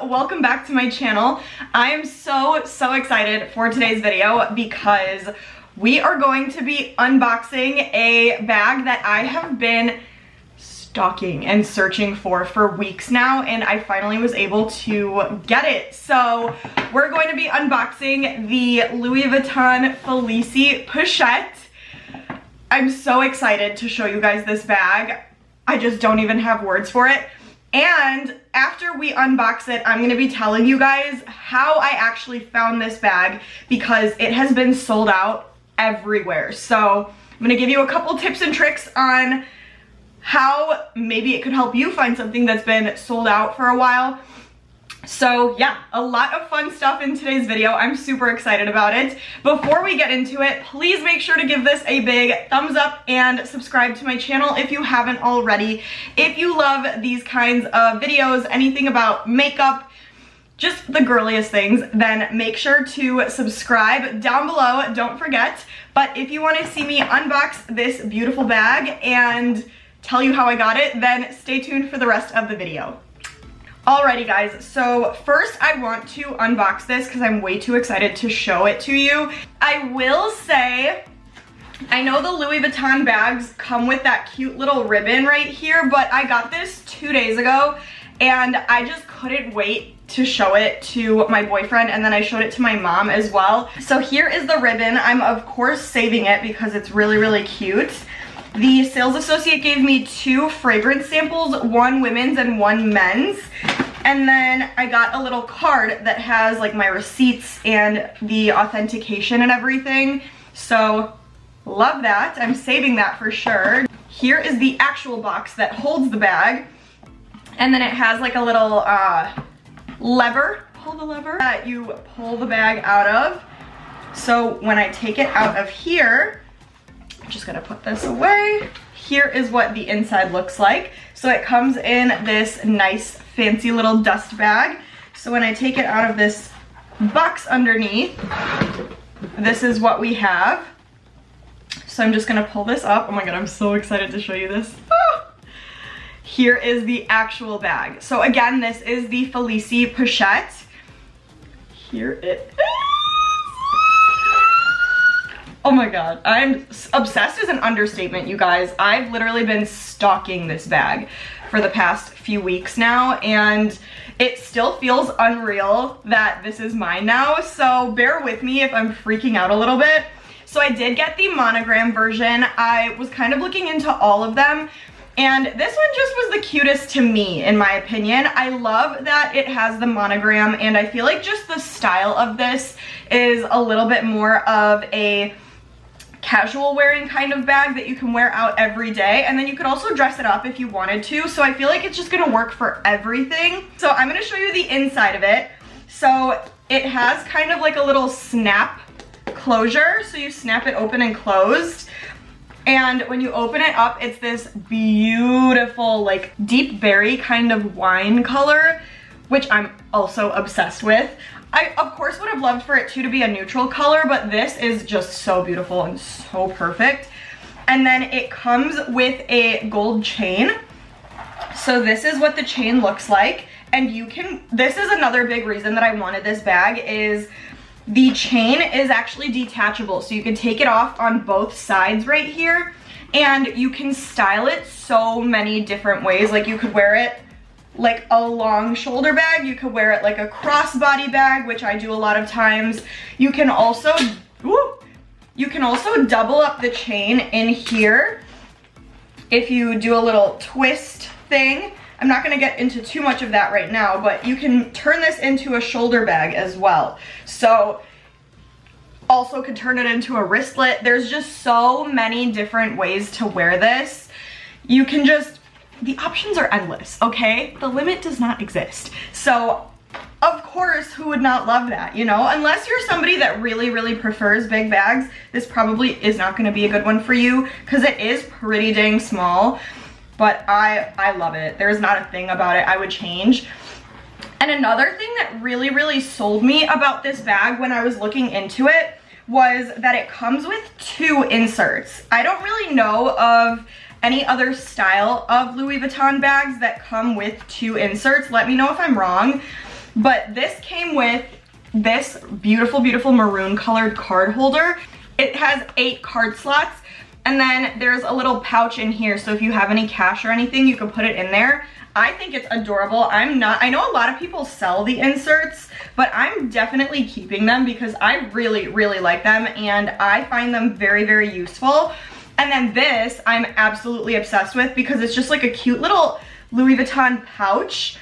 welcome back to my channel. I am so excited for today's video because we are going to be unboxing a bag that I have been stalking and searching for weeks now, and I finally was able to get it. So we're going to be unboxing the Louis Vuitton Felicie Pochette. I'm so excited to show you guys this bag. I just don't even have words for it. And after we unbox it, I'm gonna be telling you guys how I actually found this bag because it has been sold out everywhere. So I'm gonna give you a couple tips and tricks on how maybe it could help you find something that's been sold out for a while. So yeah, a lot of fun stuff in today's video. I'm super excited about it. Before we get into it, please make sure to give this a big thumbs up and subscribe to my channel if you haven't already. If you love these kinds of videos, anything about makeup, just the girliest things, then make sure to subscribe down below, don't forget. But if you want to see me unbox this beautiful bag and tell you how I got it, then stay tuned for the rest of the video. Alrighty guys, so first I want to unbox this because I'm way too excited to show it to you. I will say, I know the Louis Vuitton bags come with that cute little ribbon right here, but I got this 2 days ago and I just couldn't wait to show it to my boyfriend, and then I showed it to my mom as well. So here is the ribbon. I'm of course saving it because it's really cute. The sales associate gave me 2 fragrance samples, one women's and one men's. And then I got a little card that has like my receipts and the authentication and everything. So love that. I'm saving that for sure. Here is the actual box that holds the bag. And then it has like a little lever, pull the lever, that you pull the bag out of. So when I take it out of here, I'm just gonna put this away. Here is what the inside looks like. So it comes in this nice fancy little dust bag. So when I take it out of this box underneath, this is what we have. So I'm just gonna pull this up. Oh my god, I'm so excited to show you this. Ah! Here is the actual bag. So again, this is the Felicie Pochette. Here it is. Oh my god, I'm obsessed is an understatement, you guys. I've literally been stalking this bag for the past few weeks now, and it still feels unreal that this is mine now, so bear with me if I'm freaking out a little bit. So I did get the monogram version. I was kind of looking into all of them, and this one just was the cutest to me, in my opinion. I love that it has the monogram, and I feel like just the style of this is a little bit more of a casual wearing kind of bag that you can wear out every day, and then you could also dress it up if you wanted to. So I feel like it's just gonna work for everything. So I'm gonna show you the inside of it. So it has kind of like a little snap closure, so you snap it open and closed. And when you open it up, it's this beautiful like deep berry kind of wine color, which I'm also obsessed with. I, of course, would have loved for it to be a neutral color, but this is just so beautiful and so perfect. And then it comes with a gold chain. So this is what the chain looks like. And you can, this is another big reason that I wanted this bag, is the chain is actually detachable. So you can take it off on both sides right here, and you can style it so many different ways. Like you could wear it like a long shoulder bag, you could wear it like a crossbody bag, which I do a lot of times. You can also, double up the chain in here if you do a little twist thing. I'm not gonna get into too much of that right now, but you can turn this into a shoulder bag as well. So also could turn it into a wristlet. There's just so many different ways to wear this. You can just, the options are endless, okay? The limit does not exist. So, of course, who would not love that, you know? Unless you're somebody that really prefers big bags, this probably is not gonna be a good one for you because it is pretty dang small, but I love it. There's not a thing about it I would change. And another thing that really sold me about this bag when I was looking into it was that it comes with 2 inserts. I don't really know of any other style of Louis Vuitton bags that come with 2 inserts. Let me know if I'm wrong. But this came with this beautiful, beautiful maroon colored card holder. It has 8 card slots, and then there's a little pouch in here, so if you have any cash or anything, you can put it in there. I think it's adorable. I know a lot of people sell the inserts, but I'm definitely keeping them because I really, really like them, and I find them very, very useful. And then this I'm absolutely obsessed with because it's just like a cute little Louis Vuitton pouch,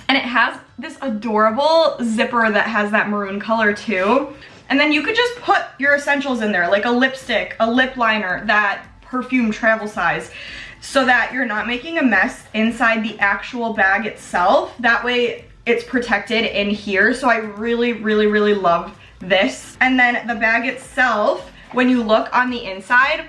and it has this adorable zipper that has that maroon color too. And then you could just put your essentials in there, like a lipstick, a lip liner, that perfume travel size, so that you're not making a mess inside the actual bag itself. That way it's protected in here. So I really, really, really love this. And then the bag itself, when you look on the inside,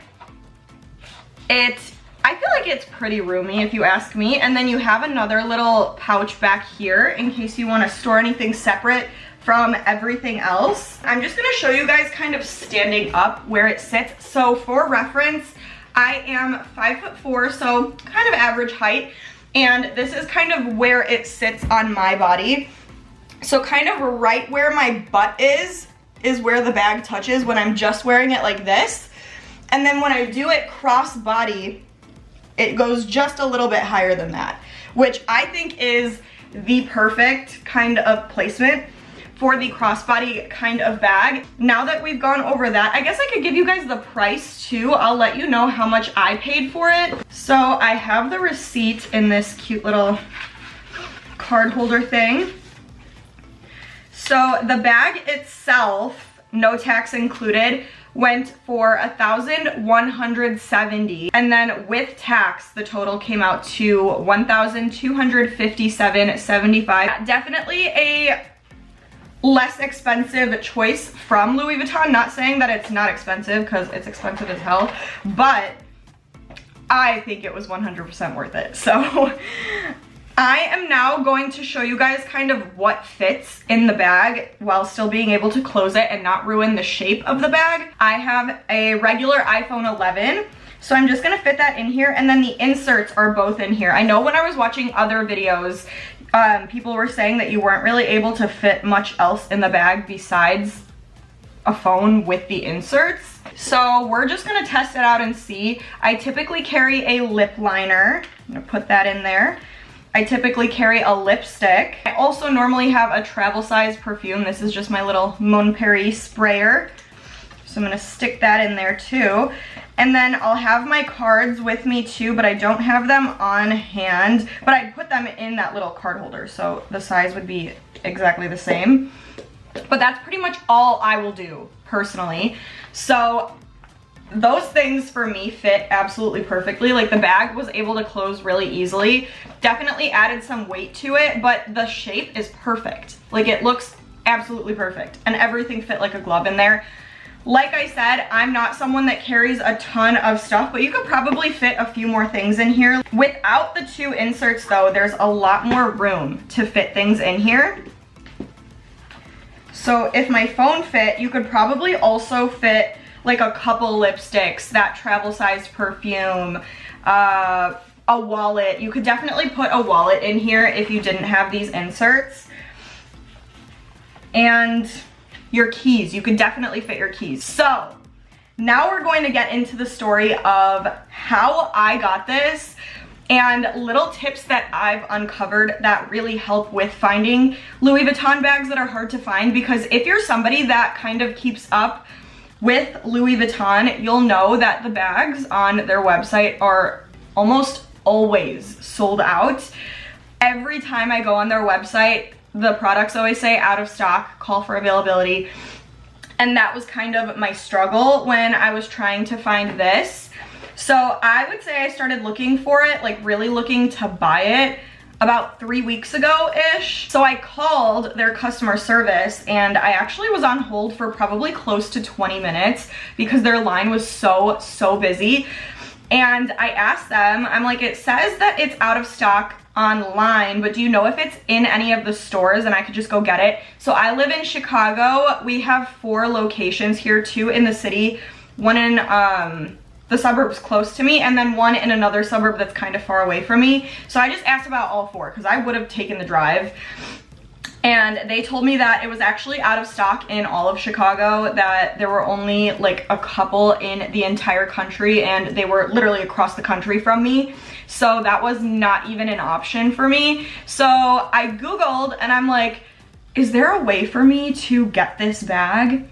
I feel like it's pretty roomy if you ask me. And then you have another little pouch back here in case you want to store anything separate from everything else. I'm just gonna show you guys kind of standing up where it sits. So for reference, I am 5'4", so kind of average height. And this is kind of where it sits on my body. So kind of right where my butt is where the bag touches when I'm just wearing it like this. And then when I do it cross body, it goes just a little bit higher than that, which I think is the perfect kind of placement for the crossbody kind of bag. Now that we've gone over that, I guess I could give you guys the price too. I'll let you know how much I paid for it. So I have the receipt in this cute little card holder thing. So the bag itself, no tax included, went for $1,170, and then with tax the total came out to $1,257.75. Definitely a less expensive choice from Louis Vuitton. Not saying that it's not expensive, because it's expensive as hell, but I think it was 100% worth it. So I am now going to show you guys kind of what fits in the bag while still being able to close it and not ruin the shape of the bag. I have a regular iPhone 11, so I'm just gonna fit that in here, and then the inserts are both in here. I know when I was watching other videos, people were saying that you weren't really able to fit much else in the bag besides a phone with the inserts. So we're just gonna test it out and see. I typically carry a lip liner. I'm gonna put that in there. I typically carry a lipstick. I also normally have a travel size perfume. This is just my little Mon Paris sprayer. So I'm gonna stick that in there too. And then I'll have my cards with me too, but I don't have them on hand. But I put them in that little card holder, so the size would be exactly the same. But that's pretty much all I will do personally. So those things for me fit absolutely perfectly. Like the bag was able to close really easily. Definitely added some weight to it, but the shape is perfect. Like it looks absolutely perfect, and everything fit like a glove in there. Like I said, I'm not someone that carries a ton of stuff, but you could probably fit a few more things in here. Without the 2 inserts though, there's a lot more room to fit things in here. So if my phone fit, you could probably also fit like a couple lipsticks, that travel size perfume, a wallet. You could definitely put a wallet in here if you didn't have these inserts. And your keys, you could definitely fit your keys. So now we're going to get into the story of how I got this and little tips that I've uncovered that really help with finding Louis Vuitton bags that are hard to find. Because if you're somebody that kind of keeps up with Louis Vuitton, you'll know that the bags on their website are almost always sold out. Every time I go on their website, the products always say out of stock, call for availability. And that was kind of my struggle when I was trying to find this. So I would say I started looking for it, like really looking to buy it, about 3 weeks ago-ish. So I called their customer service, and I actually was on hold for probably close to 20 minutes because their line was so busy. And I asked them, I'm like, it says that it's out of stock online, but do you know if it's in any of the stores and I could just go get it? So I live in Chicago. We have 4 locations here, 2 in the city, 1 in the suburbs close to me, and then 1 in another suburb that's kind of far away from me. So I just asked about all 4 because I would have taken the drive. And they told me that it was actually out of stock in all of Chicago, that there were only like a couple in the entire country, and they were literally across the country from me. So that was not even an option for me. So I Googled and I'm like, is there a way for me to get this bag?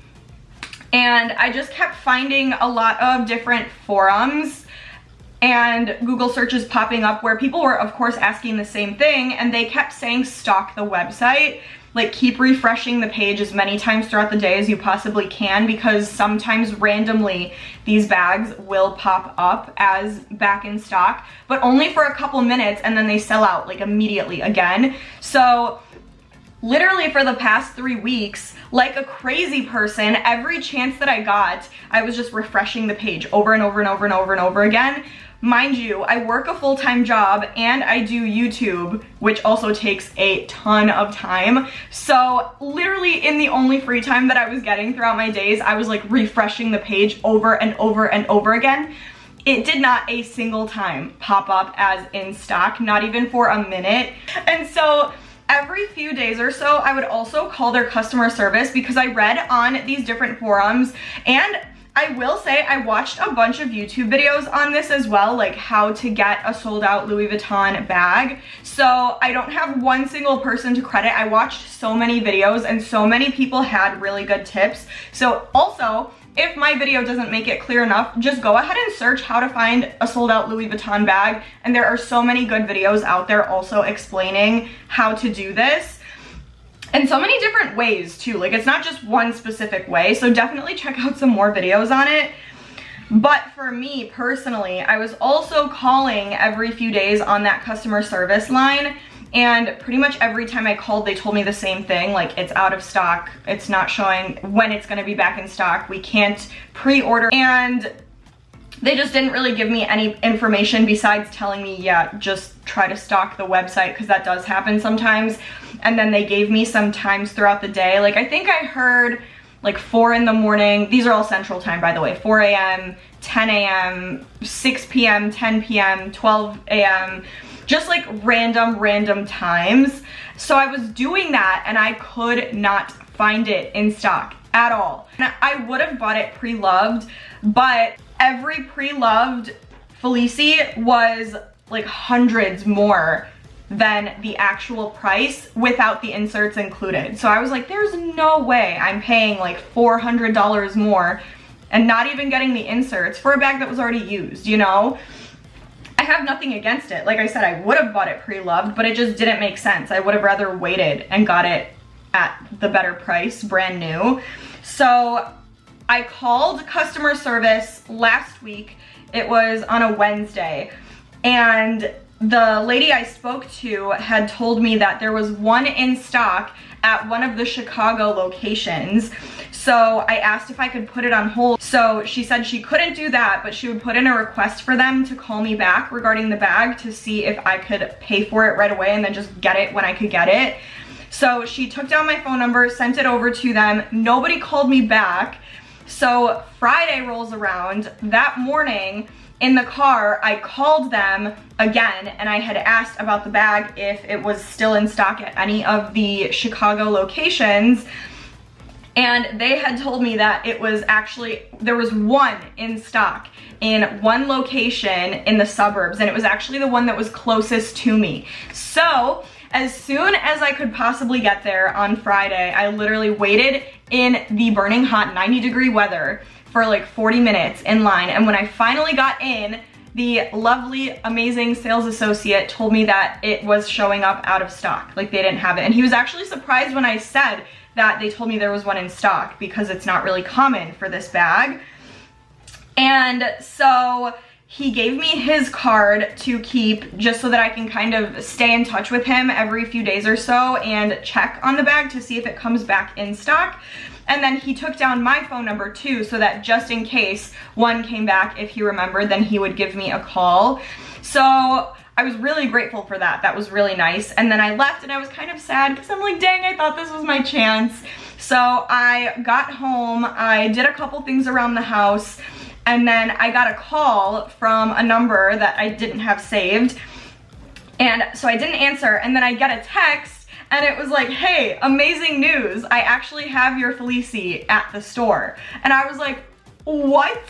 And I just kept finding a lot of different forums and Google searches popping up where people were of course asking the same thing, and they kept saying stock the website, like keep refreshing the page as many times throughout the day as you possibly can, because sometimes randomly these bags will pop up as back in stock, but only for a couple minutes and then they sell out like immediately again. So literally for the past 3 weeks, like a crazy person, every chance that I got, I was just refreshing the page over and over and over and over and over again. Mind you, I work a full-time job and I do YouTube, which also takes a ton of time. So literally in the only free time that I was getting throughout my days, I was like refreshing the page over and over and over again. It did not a single time pop up as in stock, not even for a minute. And so every few days or so, I would also call their customer service because I read on these different forums, and I will say I watched a bunch of YouTube videos on this as well, like how to get a sold out Louis Vuitton bag. So I don't have one single person to credit. I watched so many videos and so many people had really good tips. So also, if my video doesn't make it clear enough, just go ahead and search how to find a sold out Louis Vuitton bag. And there are so many good videos out there also explaining how to do this. And so many different ways too, like it's not just one specific way, so definitely check out some more videos on it. But for me personally, I was also calling every few days on that customer service line, and pretty much every time I called, they told me the same thing, like it's out of stock, it's not showing when it's gonna be back in stock, we can't pre-order, and they just didn't really give me any information besides telling me, yeah, just try to stock the website because that does happen sometimes. And then they gave me some times throughout the day. Like I think I heard like 4 in the morning. These are all Central Time, by the way. 4 a.m., 10 a.m., 6 p.m., 10 p.m., 12 a.m., just like random times. So I was doing that and I could not find it in stock at all. And I would have bought it pre-loved, but every pre-loved Felicie was like hundreds more than the actual price without the inserts included. So I was like, there's no way I'm paying like $400 more and not even getting the inserts for a bag that was already used, you know? I have nothing against it. Like I said, I would have bought it pre-loved, but it just didn't make sense. I would have rather waited and got it at the better price, brand new. So I called customer service last week. It was on a Wednesday, and the lady I spoke to had told me that there was one in stock at one of the Chicago locations. So I asked if I could put it on hold. So she said she couldn't do that, but she would put in a request for them to call me back regarding the bag to see if I could pay for it right away and then just get it when I could get it. So she took down my phone number, sent it over to them. Nobody called me back. So Friday rolls around. That morning in the car, I called them again and I had asked about the bag if it was still in stock at any of the Chicago locations. And they had told me that it was actually, there was one in stock in one location in the suburbs, and it was actually the one that was closest to me. So as soon as I could possibly get there on Friday, I literally waited in the burning hot 90-degree weather for like 40 minutes in line. And when I finally got in, the lovely, amazing sales associate told me that it was showing up out of stock, like they didn't have it. And he was actually surprised when I said that they told me there was one in stock because it's not really common for this bag. And so he gave me his card to keep just so that I can kind of stay in touch with him every few days or so and check on the bag to see if it comes back in stock. And then he took down my phone number too, so that just in case one came back, if he remembered, then he would give me a call. So I was really grateful for that. That was really nice. And then I left and I was kind of sad because I'm like, dang, I thought this was my chance. So I got home, I did a couple things around the house, and then I got a call from a number that I didn't have saved. And so I didn't answer, and then I get a text, and it was like, hey, amazing news, I actually have your Felicie at the store. And I was like, what?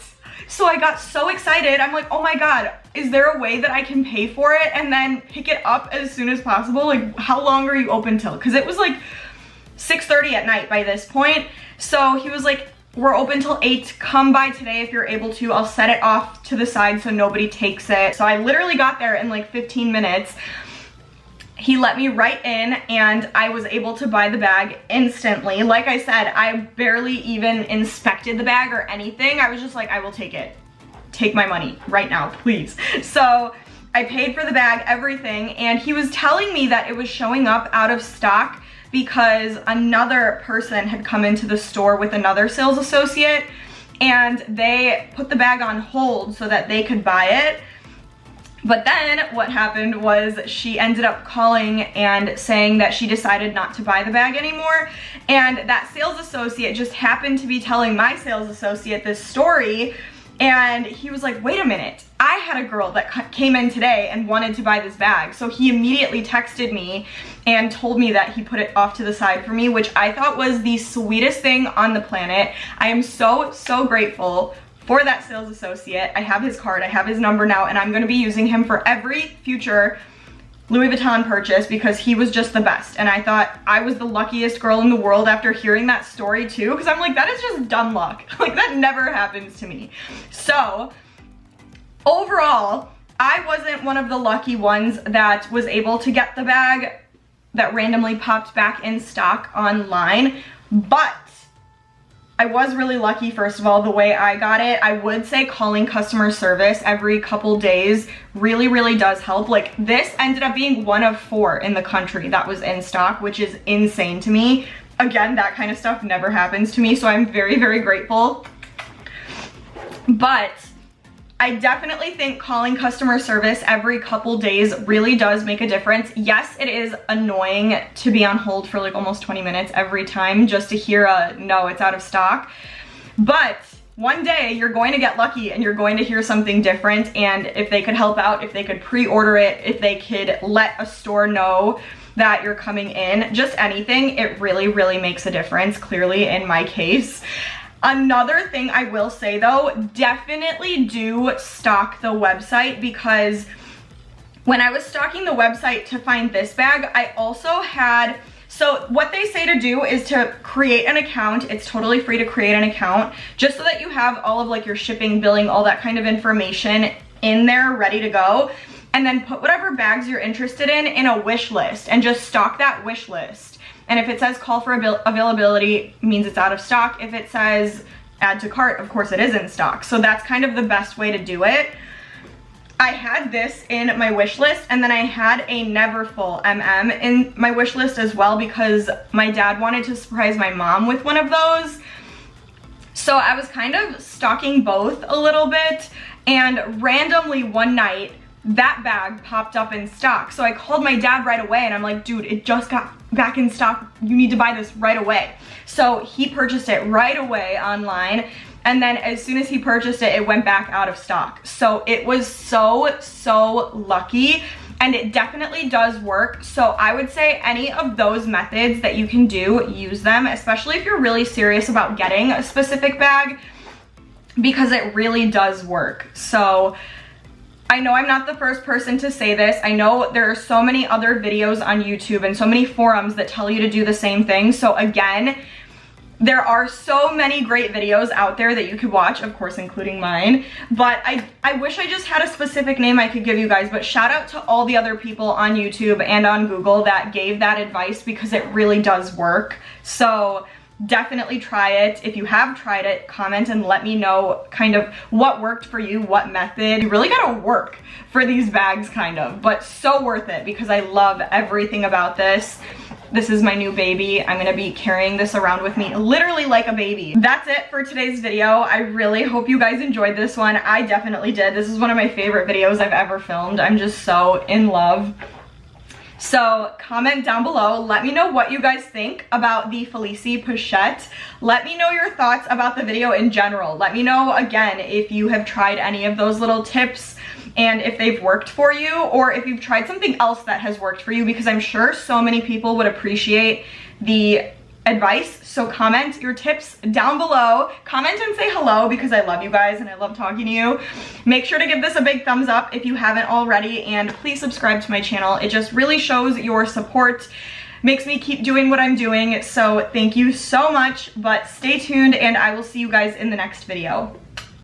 So I got so excited. I'm like, oh my God, is there a way that I can pay for it and then pick it up as soon as possible? Like, how long are you open till? Because it was like 6:30 at night by this point. So he was like, we're open till 8, come by today if you're able to. I'll set it off to the side so nobody takes it. So I literally got there in like 15 minutes. He let me right in and I was able to buy the bag instantly. Like I said, I barely even inspected the bag or anything. I was just like, I will take it. Take my money right now, please. So I paid for the bag, everything, and he was telling me that it was showing up out of stock because another person had come into the store with another sales associate and they put the bag on hold so that they could buy it. But then what happened was she ended up calling and saying that she decided not to buy the bag anymore. And that sales associate just happened to be telling my sales associate this story. And he was like, wait a minute, I had a girl that came in today and wanted to buy this bag. So he immediately texted me and told me that he put it off to the side for me, which I thought was the sweetest thing on the planet. I am so, so grateful for that sales associate. I have his card, I have his number now, and I'm gonna be using him for every future Louis Vuitton purchase because he was just the best. And I thought I was the luckiest girl in the world after hearing that story too, because I'm like, that is just dumb luck. Like, that never happens to me. So overall, I wasn't one of the lucky ones that was able to get the bag that randomly popped back in stock online, but I was really lucky, first of all, the way I got it. I would say calling customer service every couple days really, really does help. Like, this ended up being one of 4 in the country that was in stock, which is insane to me. Again, that kind of stuff never happens to me, so I'm very, very grateful. But I definitely think calling customer service every couple days really does make a difference. Yes, it is annoying to be on hold for like almost 20 minutes every time just to hear a no, it's out of stock. But one day you're going to get lucky and you're going to hear something different. And if they could help out, if they could pre-order it, if they could let a store know that you're coming in, just anything, it really, really makes a difference, clearly in my case. Another thing I will say though, definitely do stalk the website, because when I was stalking the website to find this bag, I also had, so what they say to do is to create an account. It's totally free to create an account just so that you have all of like your shipping, billing, all that kind of information in there ready to go. And then put whatever bags you're interested in a wish list and just stalk that wish list. And if it says call for availability, means it's out of stock. If it says add to cart, of course it is in stock. So that's kind of the best way to do it. I had this in my wish list, and then I had a Neverfull MM in my wish list as well because my dad wanted to surprise my mom with one of those. So I was kind of stalking both a little bit, and randomly one night, that bag popped up in stock. So I called my dad right away and I'm like, dude, it just got back in stock. You need to buy this right away. So he purchased it right away online. And then as soon as he purchased it, it went back out of stock. So it was so, so lucky, and it definitely does work. So I would say any of those methods that you can do, use them, especially if you're really serious about getting a specific bag, because it really does work. So I know I'm not the first person to say this. I know there are so many other videos on YouTube and so many forums that tell you to do the same thing. So again, there are so many great videos out there that you could watch, of course, including mine. But I wish I just had a specific name I could give you guys, but shout out to all the other people on YouTube and on Google that gave that advice, because it really does work. So definitely try it. If you have tried it, comment and let me know kind of what worked for you, what method. You really gotta work for these bags kind of, but so worth it because I love everything about this. This is my new baby. I'm gonna be carrying this around with me literally like a baby. That's it for today's video. I really hope you guys enjoyed this one. I definitely did. This is one of my favorite videos I've ever filmed. I'm just so in love. So comment down below, let me know what you guys think about the Felicie Pochette. Let me know your thoughts about the video in general. Let me know, again, if you have tried any of those little tips and if they've worked for you, or if you've tried something else that has worked for you, because I'm sure so many people would appreciate the advice. So comment your tips down below. Comment and say hello, because I love you guys and I love talking to you. Make sure to give this a big thumbs up if you haven't already, and please subscribe to my channel. It just really shows your support, makes me keep doing what I'm doing. So thank you so much, but stay tuned and I will see you guys in the next video.